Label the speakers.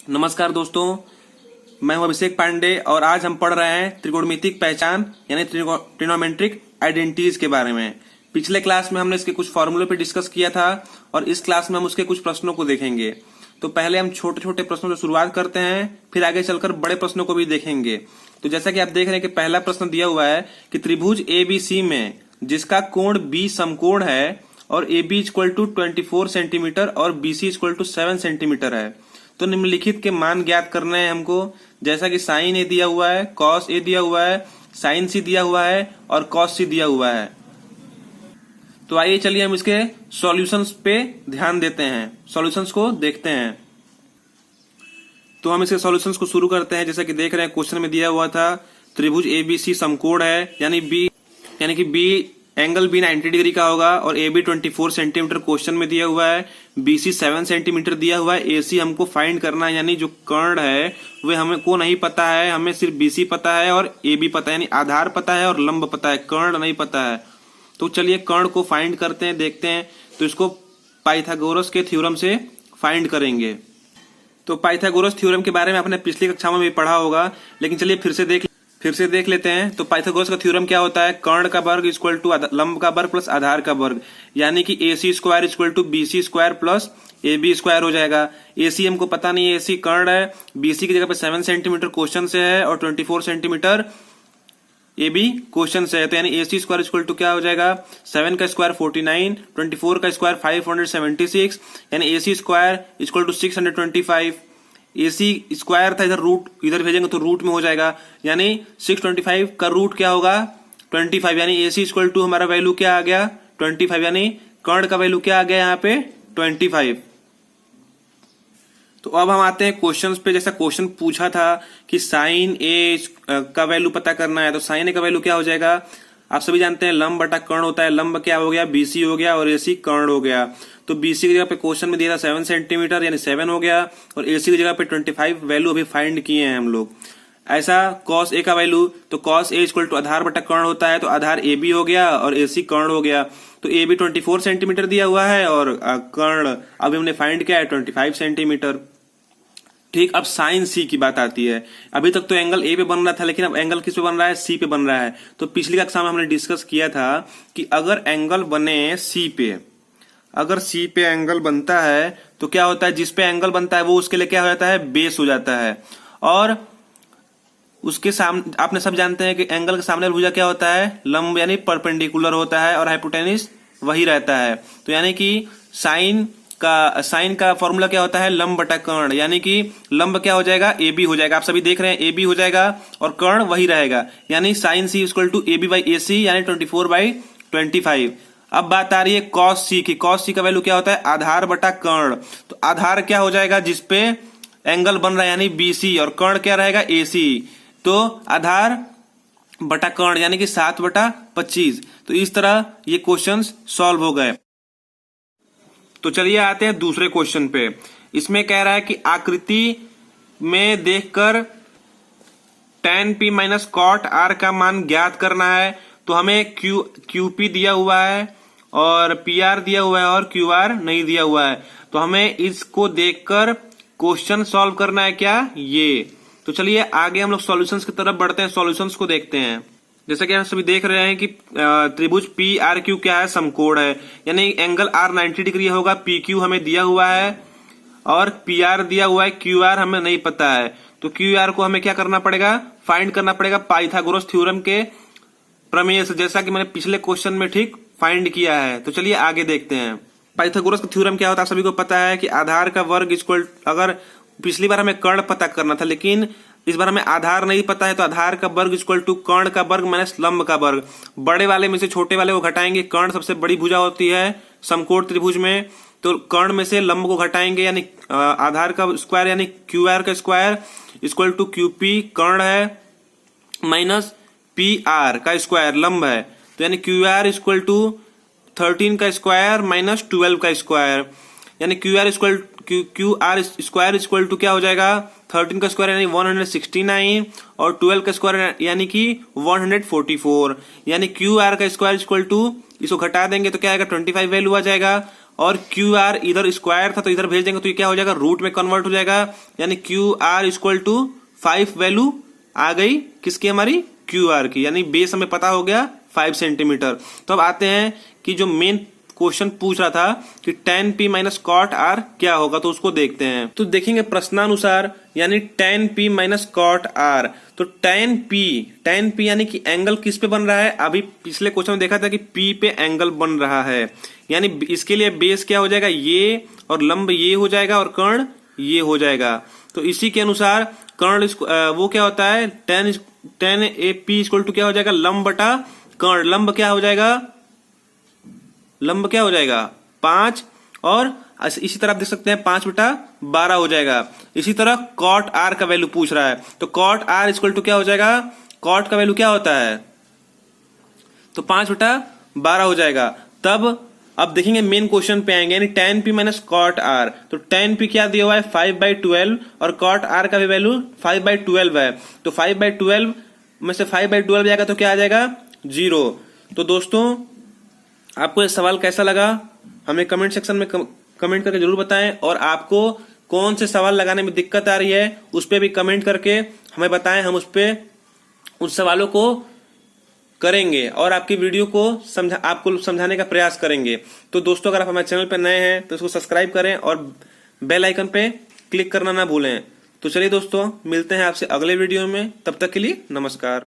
Speaker 1: नमस्कार दोस्तों, मैं हूं अभिषेक पांडे और आज हम पढ़ रहे हैं त्रिकोणमितिक पहचान यानी ट्रिग्नोमेट्रिक आइडेंटिटीज के बारे में। पिछले क्लास में हमने इसके कुछ फॉर्मूले पे डिस्कस किया था और इस क्लास में हम उसके कुछ प्रश्नों को देखेंगे। तो पहले हम छोटे छोटे प्रश्नों से शुरुआत करते हैं, फिर आगे चलकर बड़े प्रश्नों को भी देखेंगे। तो जैसा कि आप देख रहे हैं कि पहला प्रश्न दिया हुआ है कि त्रिभुज ABC में जिसका कोण B समकोण है और AB इक्वल टू 24 सेंटीमीटर और BC इक्वल टू 7 सेंटीमीटर है, तो निम्नलिखित के मान ज्ञात करने हैं हमको। जैसा कि साइन A दिया हुआ है, कॉस A दिया हुआ है, साइन C दिया हुआ है और कॉस C दिया हुआ है। तो आइए चलिए हम इसके सॉल्यूशंस पे ध्यान देते हैं, सॉल्यूशंस को देखते हैं। तो हम इसके सॉल्यूशंस को शुरू करते हैं। जैसा कि देख रहे हैं क्वेश्चन में दिया हुआ था त्रिभुज ABC समकोण है, यानी कि B एंगल B 90 डिग्री का होगा और AB 24 सेंटीमीटर क्वेश्चन में दिया हुआ है, BC 7 सेंटीमीटर दिया हुआ है। AC हमको फाइंड करना है, यानी जो कर्ण है वह हमें को नहीं पता है, हमें सिर्फ BC पता है और AB पता है, यानी आधार पता है और लंब पता है, कर्ण नहीं पता है। तो चलिए कर्ण को फाइंड करते हैं, देखते हैं। तो इसको पाइथागोरस के थ्योरम से फाइंड करेंगे। तो पाइथागोरस थ्योरम के बारे में आपने पिछली कक्षाओं में भी पढ़ा होगा, लेकिन चलिए फिर से देख लेते हैं। तो पाइथागोरस का थ्योरम क्या होता है? कर्ण का वर्ग इक्वल टू लंब का वर्ग प्लस आधार का वर्ग, यानी कि AC square equal to BC square plus AB square हो जाएगा। AC हमको पता नहीं है, AC कर्ण है, BC की जगह पे 7 सेंटीमीटर क्वेश्चन से है और 24 सेंटीमीटर AB क्वेश्चन से है। तो यानी AC स्क्वायर इक्वल टू क्या हो जाएगा? 7 का स्क्वायर 49, 24 का स्क्वायर 576, यानी AC square equal to 625। AC square था, इधर भेजेंगे तो रूट में हो जाएगा, यानी 625 का रूट क्या होगा? 25, यानी AC इक्वल टू हमारा वैल्यू क्या आ गया? 25, यानी कर्ण का वैल्यू क्या आ गया यहाँ पे? 25। तो अब हम आते हैं क्वेश्चंस पे। जैसा क्वेश्चन पूछा था कि साइन A का वैल्यू पता करना है, तो साइन A का वैल्यू क्या हो जाएगा? आप सभी जानते हैं लंब बटा कर्ण होता है। लंब क्या हो गया? BC हो गया और AC कर्ण हो गया। तो BC की जगह पे क्वेश्चन में दिया था 7 सेंटीमीटर, यानी 7 हो गया, और AC की जगह पे 25 वैल्यू अभी फाइंड किए हैं हम लोग। ऐसा कॉस A का वैल्यू, तो कॉस A इक्वल टू आधार बटा कर्ण होता है, तो आधार AB हो गया और AC कर्ण हो गया। तो AB 24 सेंटीमीटर दिया हुआ है और कर्ण अभी हमने फाइंड किया है 25 सेंटीमीटर। ठीक, अब साइन C की बात आती है। अभी तक तो एंगल A पे बन रहा था, लेकिन अब एंगल किस पे बन रहा है? C पे बन रहा है। तो पिछली कक्षा में हमने डिस्कस किया था कि अगर एंगल बने C पे, अगर C पे एंगल बनता है तो क्या होता है? जिस पे एंगल बनता है वो उसके लिए क्या हो जाता है? बेस हो जाता है। और उसके सामने आपने सब जानते हैं कि एंगल के सामने भुजा क्या होता है? लंब, यानी परपेंडिकुलर होता है, और हाइपोटेनिस वही रहता है। तो यानी कि साइन का फॉर्मूला क्या होता है? लंब बटा कर्ण, यानी कि लंब क्या हो जाएगा? AB हो जाएगा। आप सभी देख रहे हैं AB हो जाएगा और कर्ण वही रहेगा, यानी sine C equal to AB by AC, यानी 24/25। अब बात आ रही है कॉस C की। कॉस C का वैल्यू क्या होता है? आधार बटा कर्ण। तो आधार क्या हो जाएगा? जिसपे एंगल बन रहा है, यानी BC, और कर्ण क्या रहेगा? AC। तो आधार बटा कर्ण, यानी कि 7/25। तो इस तरह ये क्वेश्चंस सॉल्व हो गए। तो चलिए आते हैं दूसरे क्वेश्चन पे। इसमें कह रहा है कि आकृति में देखकर tan P minus cot R का मान ज्ञात करना है। तो हमें QP दिया हुआ है और PR दिया हुआ है और QR नहीं दिया हुआ है। तो हमें इसको देखकर क्वेश्चन सॉल्व करना है, क्या ये? तो चलिए आगे हम लोग सॉल्यूशंस की तरफ बढ़ते हैं, सॉल्यूशंस को देखते हैं। जैसा कि हम सभी देख रहे हैं कि त्रिभुज PRQ क्या है? समकोण है, यानी एंगल R 90 डिग्री होगा। PQ हमें दिया हुआ है और PR दिया हुआ है, QR हमें नहीं पता है। तो QR को हमें क्या करना पड़ेगा? फाइंड करना पड़ेगा पाइथागोरस थ्योरम के प्रमेय से, जैसा कि मैंने पिछले क्वेश्चन में ठीक फाइंड किया है। तो चलिए आगे देखते हैं। पाइथागोरस का थ्योरम क्या होता है? आप सभी को पता है कि आधार का वर्ग इक्वल, अगर पिछली बार हमें कर्ण पता करना था, लेकिन इस बार हमें आधार नहीं पता है, तो आधार का वर्ग इक्वल टू कर्ण का वर्ग माइनस लंब का वर्ग। बड़े वाले में से छोटे वाले को घटाएंगे। कर्ण सबसे बड़ी भुजा होती है समकोण त्रिभुज में, तो कर्ण में से लंब को घटाएंगे, यानी आधार का स्क्वायर, यानी QR का स्क्वायर इक्वल टू QP कर्ण है माइनस PR का स्क्वायर लंब है। तो यानी QR इक्वल टू 13 का स्क्वायर माइनस 12 का स्क्वायर, यानी QR स्क्वायर इक्वल टू क्या हो जाएगा? 13 का स्क्वायर यानी 169 और 12 का स्क्वायर यानी कि 144, यानी QR का स्क्वायर इक्वल टू, इसको घटा देंगे तो क्या आएगा? 25 वैल्यू आ जाएगा। और क्यू आर इधर स्क्वायर था तो इधर भेज देंगे तो ये क्या हो जाएगा, रूट में कन्वर्ट हो जाएगा, यानी Q R equal to 5 value आ गई किसकी, हमारी क्यू आर की, यानी बेस हमें पता हो गया 5 सेंटीमीटर। तो अब आते हैं कि जो मेन क्वेश्चन पूछ रहा था कि tan p minus cot R क्या होगा, तो उसको देखते हैं। तो देखेंगे प्रश्नानुसार, यानी tan p minus cot R, तो tan p यानी कि एंगल किस पे बन रहा है, अभी पिछले क्वेश्चन में देखा था कि p पे एंगल बन रहा है, यानी इसके लिए बेस क्या हो जाएगा, ये, और लंब ये हो जाएगा और कर्ण ये हो जाएगा। तो इसी के अनुसार कर्ण वो क्या होता है, tan A p equal to क्या हो जाएगा, लंब बटा कर्ण, लंब क्या हो जाएगा, लंब क्या हो जाएगा 5, और इसी तरह आप देख सकते हैं 5/12 हो जाएगा। इसी तरह कॉट आर का वैल्यू पूछ रहा है, तो कॉट आर इक्वल टू क्या हो जाएगा, कॉट का वैल्यू क्या होता है, तो 5/12 हो जाएगा। तब अब देखेंगे मेन क्वेश्चन पे आएंगे, यानी tan p minus cot R, तो tan p क्या दिया हुआ है 5/12 और कॉट आर का भी वैल्यू 5/12 है, तो 5/12 में से 5/12 जाएगा तो क्या आ जाएगा 0। तो दोस्तों आपको ये सवाल कैसा लगा हमें कमेंट सेक्शन में कमेंट करके जरूर बताएं, और आपको कौन से सवाल लगाने में दिक्कत आ रही है उस पे भी कमेंट करके हमें बताएं, हम उस सवालों को करेंगे और आपकी वीडियो को आपको समझाने का प्रयास करेंगे। तो दोस्तों अगर आप हमारे चैनल पर नए हैं तो इसको सब्सक्राइब करें और बेल आइकन पे क्लिक करना ना भूलें। तो चलिए दोस्तों मिलते हैं आपसे अगले वीडियो में, तब तक के लिए नमस्कार।